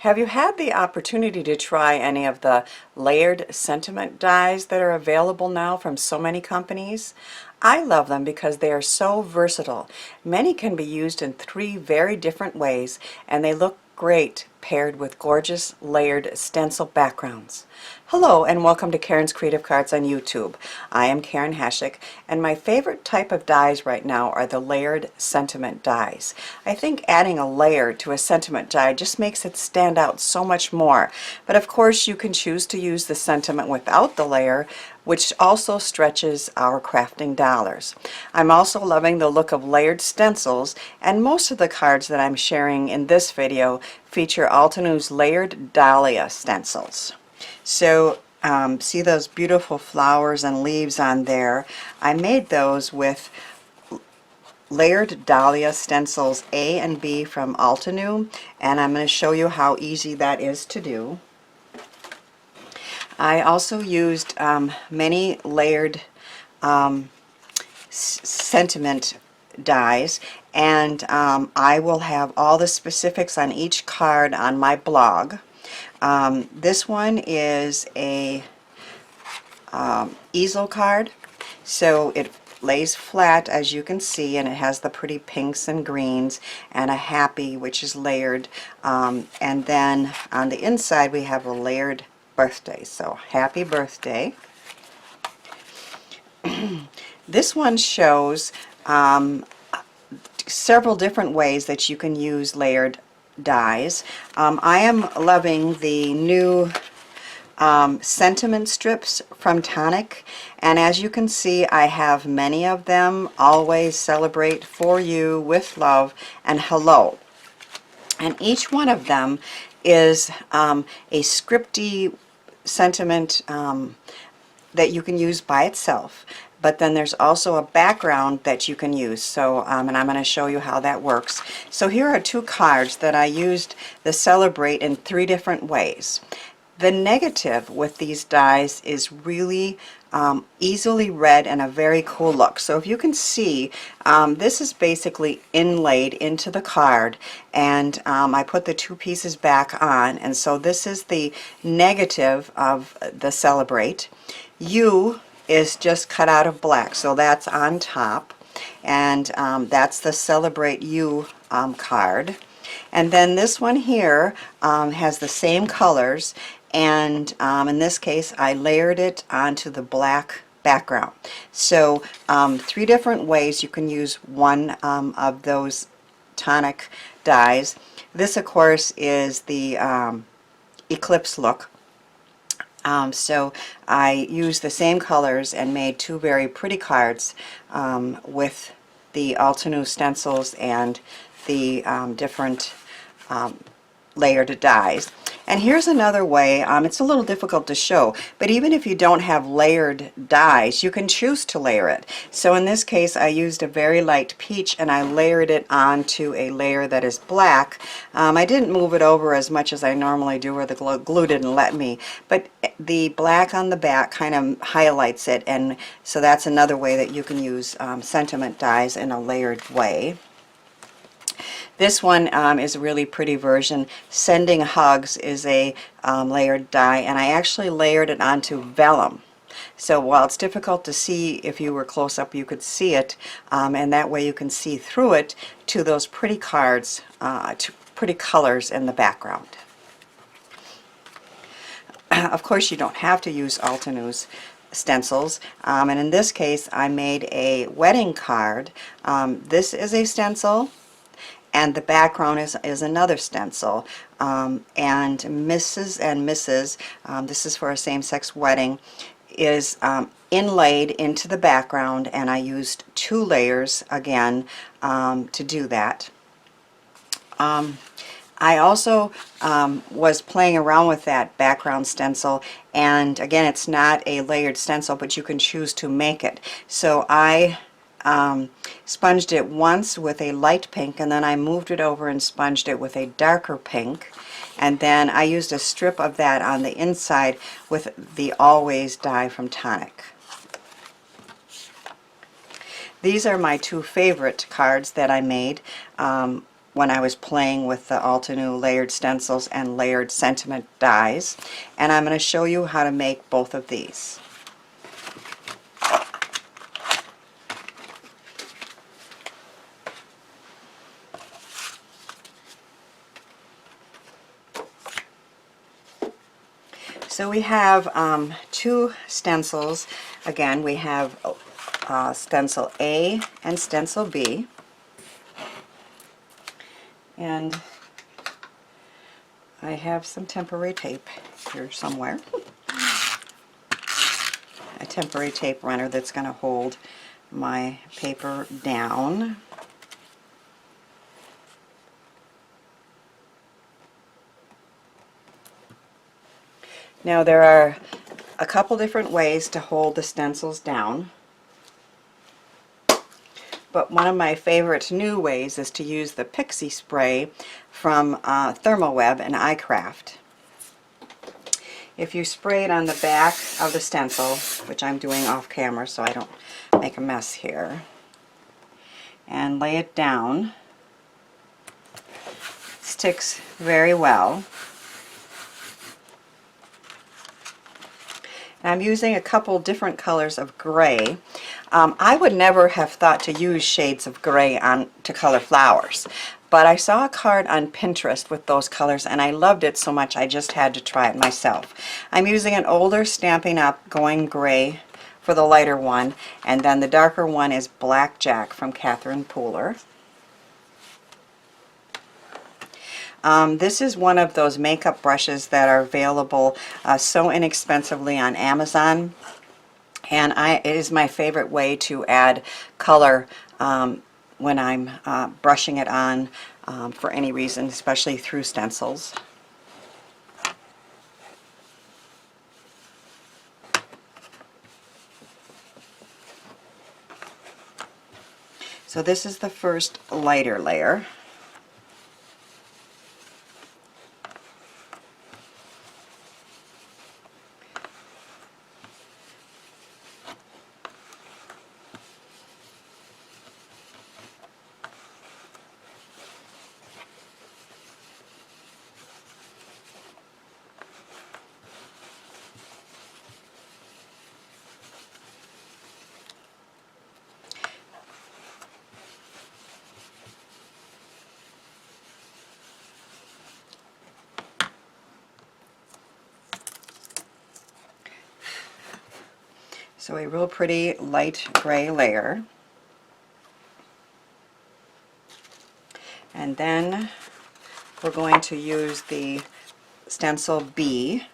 Have you had the opportunity to try any of the layered sentiment dies that are available now from so many companies? I love them because they are so versatile. Many can be used in 3 very different ways, and they look great paired with gorgeous layered stencil backgrounds. Hello and welcome to Karen's Creative Cards on YouTube. I am Karen Hashik, and my favorite type of dies right now are the layered sentiment dies. I think adding a layer to a sentiment die just makes it stand out so much more. But of course you can choose to use the sentiment without the layer, which also stretches our crafting dollars. I'm also loving the look of layered stencils, and most of the cards that I'm sharing in this video feature Altenew's layered Dahlia stencils. So see those beautiful flowers and leaves on there? I made those with layered Dahlia stencils A and B from Altenew, and I'm going to show you how easy that is to do. I also used many layered sentiment dies, and I will have all the specifics on each card on my blog. This one is a easel card, so it lays flat as you can see, and it has the pretty pinks and greens and a happy, which is layered, and then on the inside we have a layered birthday, so happy birthday. This one shows several different ways that you can use layered dies. I am loving the new sentiment strips from Tonic, and as you can see I have many of them. Always celebrate, for you, with love, and hello. And each one of them is a scripty sentiment that you can use by itself, but then there's also a background that you can use. So and I'm going to show you how that works. So here are 2 cards that I used the celebrate in 3 different ways. The negative with these dies is really easily read and a very cool look. So if you can see, this is basically inlaid into the card, and I put the 2 pieces back on, and so this is the negative of the celebrate. U is just cut out of black, so that's on top, and that's the celebrate you card. And then this one here has the same colors, and in this case I layered it onto the black background. So 3 different ways you can use one of those Tonic dies. This of course is the eclipse look. So I used the same colors and made 2 very pretty cards with the Altenew stencils and the different layered dies. And here's another way. It's a little difficult to show, but even if you don't have layered dies, you can choose to layer it. So in this case I used a very light peach, and I layered it onto a layer that is black. I didn't move it over as much as I normally do, or the glue didn't let me, but the black on the back kind of highlights it, and so that's another way that you can use sentiment dies in a layered way. This one is a really pretty version. Sending Hugs is a layered die, and I actually layered it onto vellum. So while it's difficult to see, if you were close up you could see it, and that way you can see through it to those pretty cards, to pretty colors in the background. Of course you don't have to use Altenew's stencils, and in this case I made a wedding card. This is a stencil, and the background is another stencil, and Mrs. and Mrs., this is for a same-sex wedding, is inlaid into the background, and I used 2 layers again to do that. I also was playing around with that background stencil, and again it's not a layered stencil, but you can choose to make it. So I sponged it once with a light pink, and then I moved it over and sponged it with a darker pink, and then I used a strip of that on the inside with the Always die from Tonic. These are my 2 favorite cards that I made when I was playing with the Altenew layered stencils and layered sentiment dies, and I'm going to show you how to make both of these. So we have two stencils. Again, we have stencil A and stencil B. And I have some temporary tape here somewhere. A temporary tape runner that's going to hold my paper down. Now there are a couple different ways to hold the stencils down, but one of my favorite new ways is to use the Pixie spray from Therm and iCraft. If you spray it on the back of the stencil, which I'm doing off camera so I don't make a mess here, and lay it down, it sticks very well. And I'm using a couple different colors of gray. I would never have thought to use shades of gray to color flowers, but I saw a card on Pinterest with those colors and I loved it so much I just had to try it myself. I'm using an older Stampin' Up! Going Gray for the lighter one, and then the darker one is Blackjack from Catherine Pooler. This is one of those makeup brushes that are available so inexpensively on Amazon, and it is my favorite way to add color when I'm brushing it on for any reason, especially through stencils. So this is the first lighter layer. So a real pretty light gray layer. And then we're going to use the stencil B.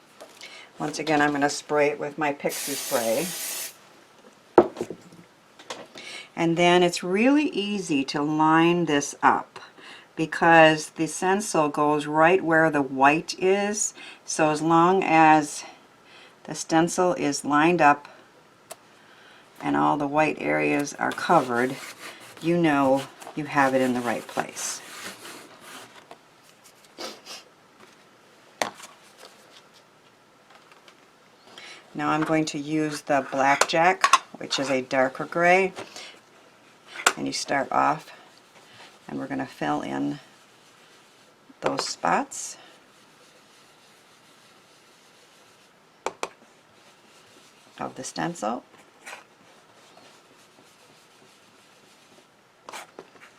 Once again, I'm going to spray it with my Pixie spray. And then it's really easy to line this up because the stencil goes right where the white is. So as long as the stencil is lined up and all the white areas are covered, you know you have it in the right place. Now I'm going to use the Blackjack, which is a darker gray, and you start off and we're going to fill in those spots. Of the stencil.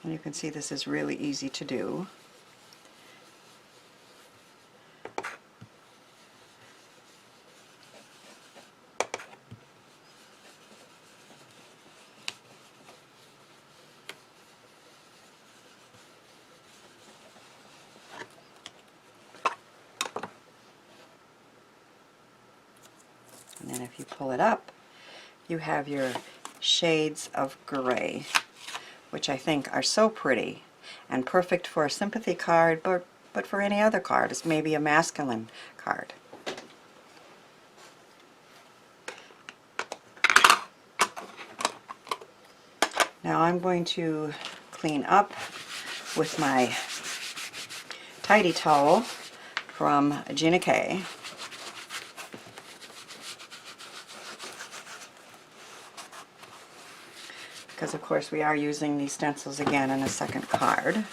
And you can see this is really easy to do. And then if you pull it up, you have your shades of gray, which I think are so pretty and perfect for a sympathy card, but for any other card. It's maybe a masculine card. Now I'm going to clean up with my tidy towel from Gina. Because of course we are using these stencils again in a second card.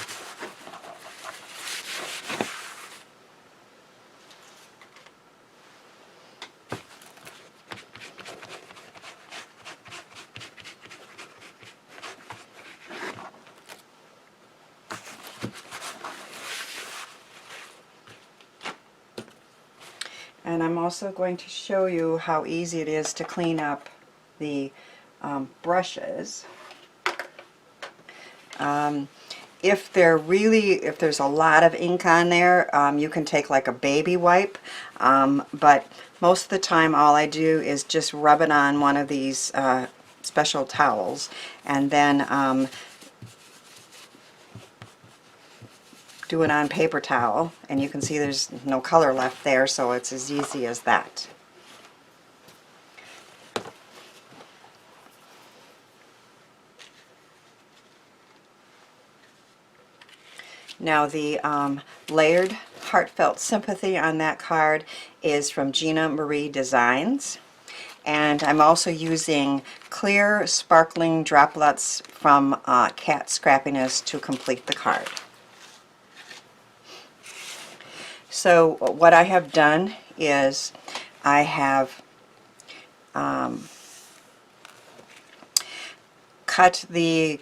And I'm also going to show you how easy it is to clean up the brushes. If there's a lot of ink on there, you can take like a baby wipe, but most of the time all I do is just rub it on one of these special towels, and then do it on paper towel, and you can see there's no color left there, so it's as easy as that. Now the layered Heartfelt Sympathy on that card is from Gina Marie Designs, and I'm also using clear sparkling droplets from Cat Scrappiness to complete the card. So what I have done is I have cut the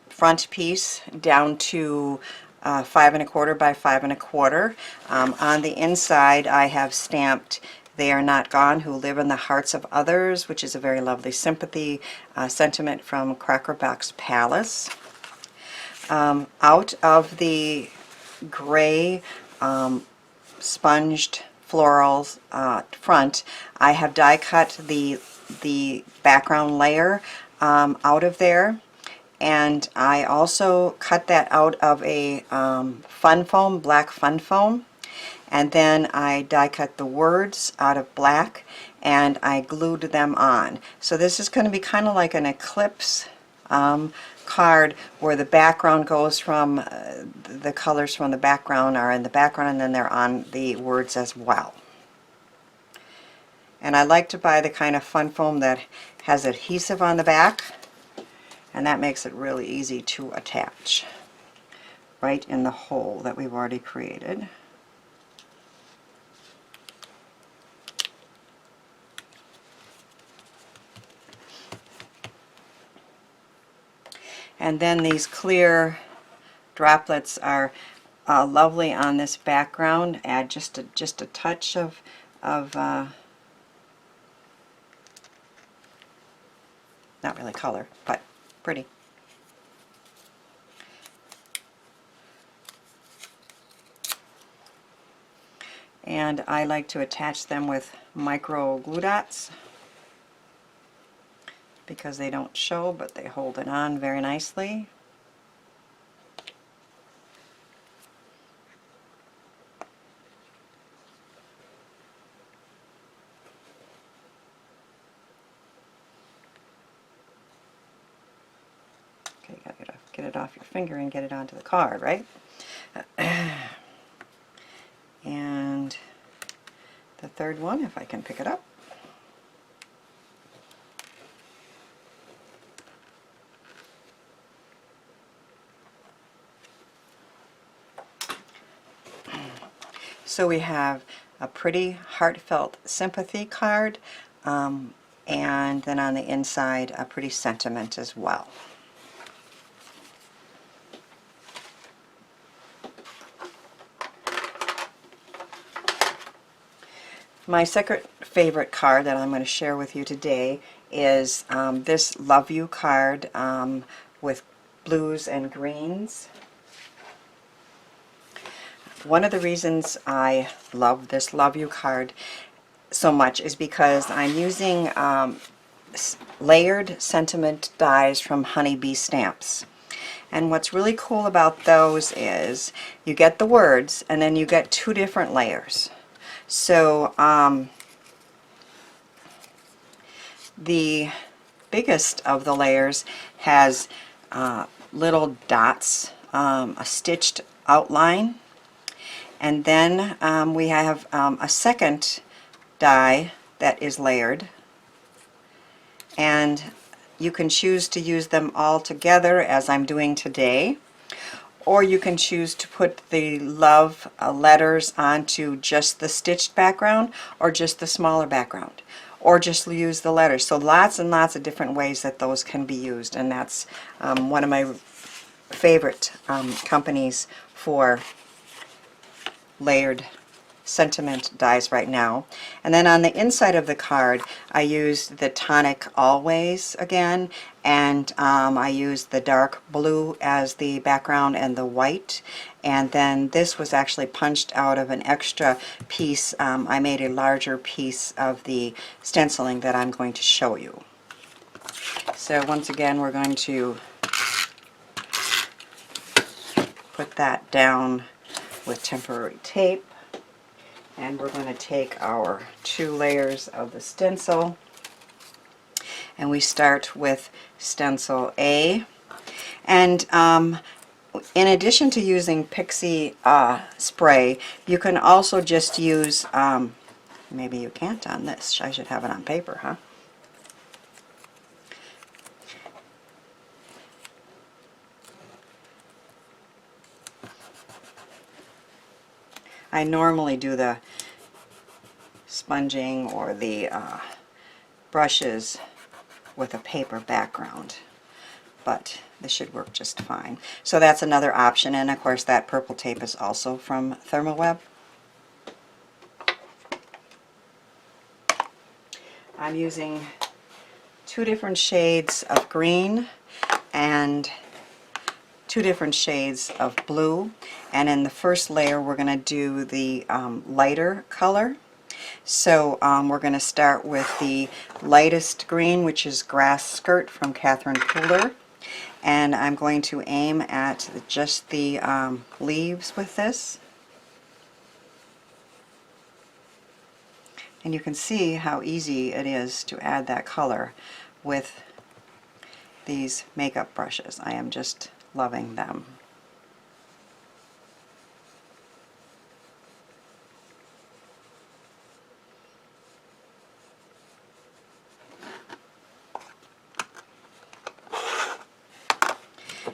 front piece down to 5 1/4 by 5 1/4. On the inside I have stamped "They Are Not Gone Who Live in the Hearts of Others," which is a very lovely sympathy sentiment from Crackerbox Palace. Out of the gray sponged florals front, I have die cut the background layer out of there, and I also cut that out of a fun foam, black fun foam, and then I die cut the words out of black and I glued them on. So this is going to be kind of like an eclipse card where the background goes from the colors from the background are in the background, and then they're on the words as well. And I like to buy the kind of fun foam that has adhesive on the back, and that makes it really easy to attach right in the hole that we've already created. And then these clear droplets are lovely on this background. Add just a touch of not really color, but pretty. And I like to attach them with micro glue dots because they don't show, but they hold it on very nicely. Okay, you gotta get it off your finger and get it onto the card, right? And the third one, if I can pick it up. So we have a pretty Heartfelt Sympathy card, and then on the inside a pretty sentiment as well. My second favorite card that I'm going to share with you today is this Love You card with blues and greens. One of the reasons I love this Love You card so much is because I'm using layered sentiment dies from Honeybee Stamps. And what's really cool about those is you get the words and then you get two different layers. So the biggest of the layers has little dots, a stitched outline, and then we have a second die that is layered, and you can choose to use them all together as I'm doing today, or you can choose to put the love letters onto just the stitched background or just the smaller background, or just use the letters. So lots and lots of different ways that those can be used, and that's one of my favorite companies for layered sentiment dies right now. And then on the inside of the card, I used the Tonic Always again, and I used the dark blue as the background and the white. And then this was actually punched out of an extra piece. I made a larger piece of the stenciling that I'm going to show you. So once again, we're going to put that down with temporary tape. And we're going to take our 2 layers of the stencil, and we start with stencil A. And in addition to using Pixie spray, you can also just use, maybe you can't on this, I should have it on paper, huh? I normally do the sponging or the brushes with a paper background, but this should work just fine. So that's another option, and of course that purple tape is also from Therm. I'm using 2 different shades of green and 2 different shades of blue, and in the first layer we're going to do the lighter color. So we're going to start with the lightest green, which is Grass Skirt from Catherine Pooler, and I'm going to aim at just the leaves with this. And you can see how easy it is to add that color with these makeup brushes. I am just loving them.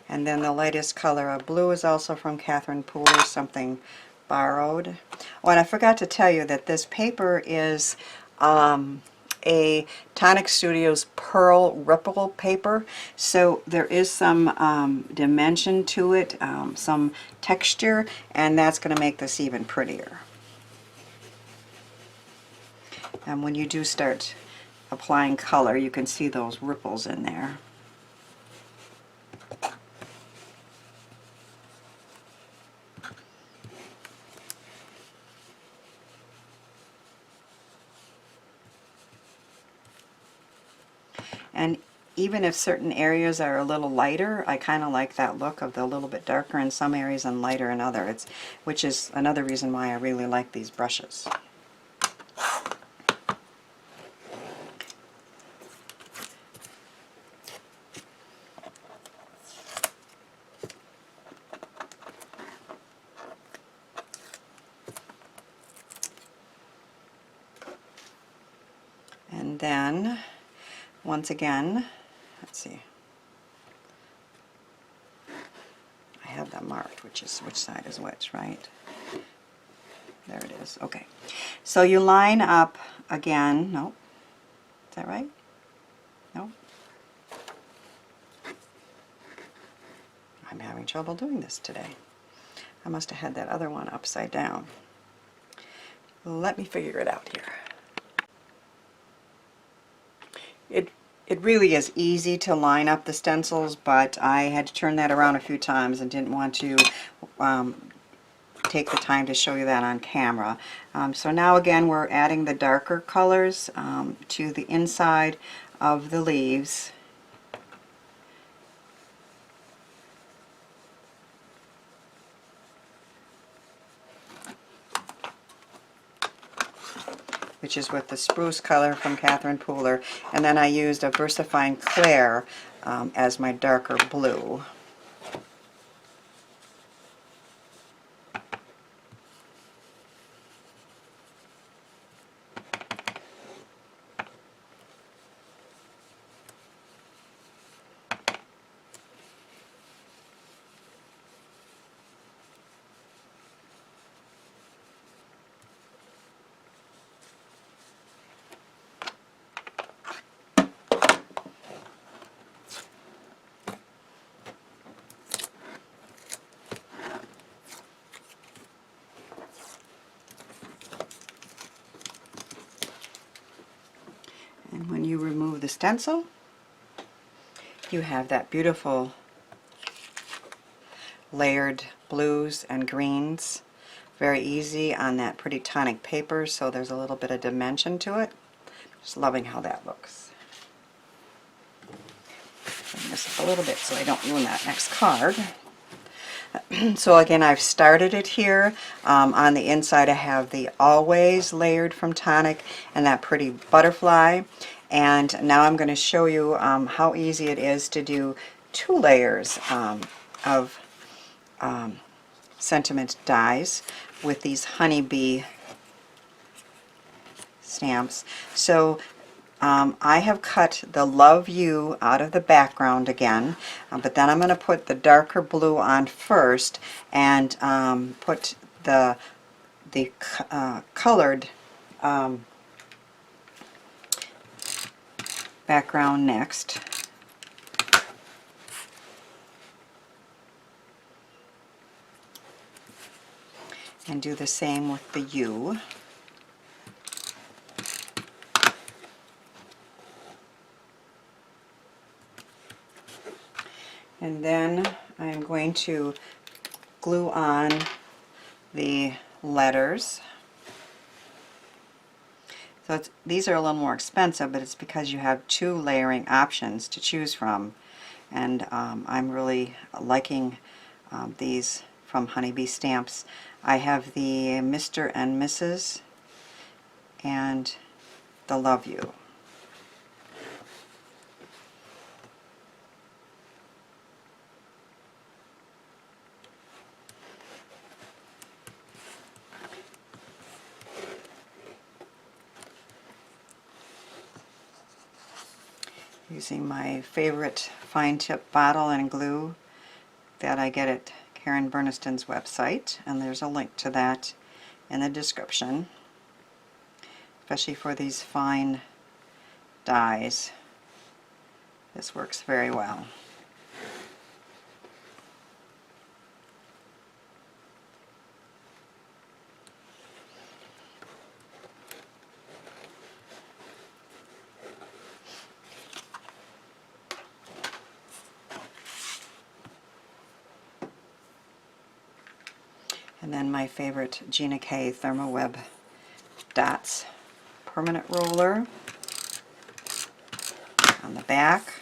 And then the lightest color of blue is also from Catherine Pooler, something borrowed. Oh, and I forgot to tell you that this paper is a Tonic Studios Pearl Ripple paper, so there is some dimension to it, some texture, and that's going to make this even prettier. And when you do start applying color, you can see those ripples in there. And even if certain areas are a little lighter, I kind of like that look of the little bit darker in some areas and lighter in others, which is another reason why I really like these brushes. And then, once again, let's see, I have that marked, which side is which, right? There it is. Okay. So you line up again. Nope. Is that right? Nope. I'm having trouble doing this today. I must have had that other one upside down. Let me figure it out here. It really is easy to line up the stencils, but I had to turn that around a few times and didn't want to take the time to show you that on camera. So now again we're adding the darker colors to the inside of the leaves. Which is with the spruce color from Catherine Pooler, and then I used a VersaFine Clair as my darker blue. the stencil, you have that beautiful layered blues and greens. Very easy on that pretty tonic paper, so there's a little bit of dimension to it. Just loving how that looks. Bring this up a little bit so I don't ruin that next card. So again, I've started it here. On the inside I have the Always layered from Tonic and that pretty butterfly. And now I'm going to show you how easy it is to do 2 layers of sentiment dies with these honeybee stamps. So I have cut the Love You out of the background again, but then I'm going to put the darker blue on first and put the colored background next. And do the same with the U. And then I'm going to glue on the letters. So these are a little more expensive, but it's because you have 2 layering options to choose from. And I'm really liking these from Honeybee Stamps. I have the Mr. and Mrs. and the Love You. Using my favorite fine tip bottle and glue that I get at Karen Berniston's website, and there's a link to that in the description, especially for these fine dies. This works very well. And then my favorite Gina K Thermoweb Dots permanent roller on the back.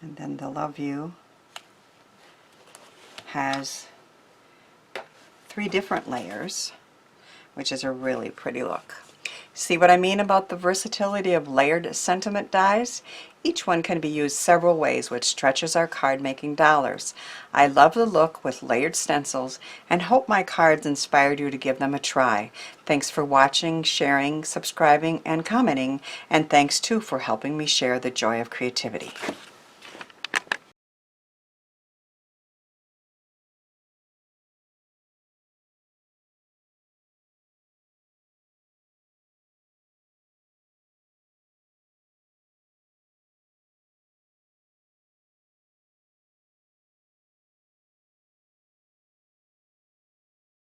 And then the Love You has 3 different layers, which is a really pretty look. See what I mean about the versatility of layered sentiment dies? Each one can be used several ways, which stretches our card making dollars. I love the look with layered stencils and hope my cards inspired you to give them a try. Thanks for watching, sharing, subscribing, and commenting, and thanks too for helping me share the joy of creativity.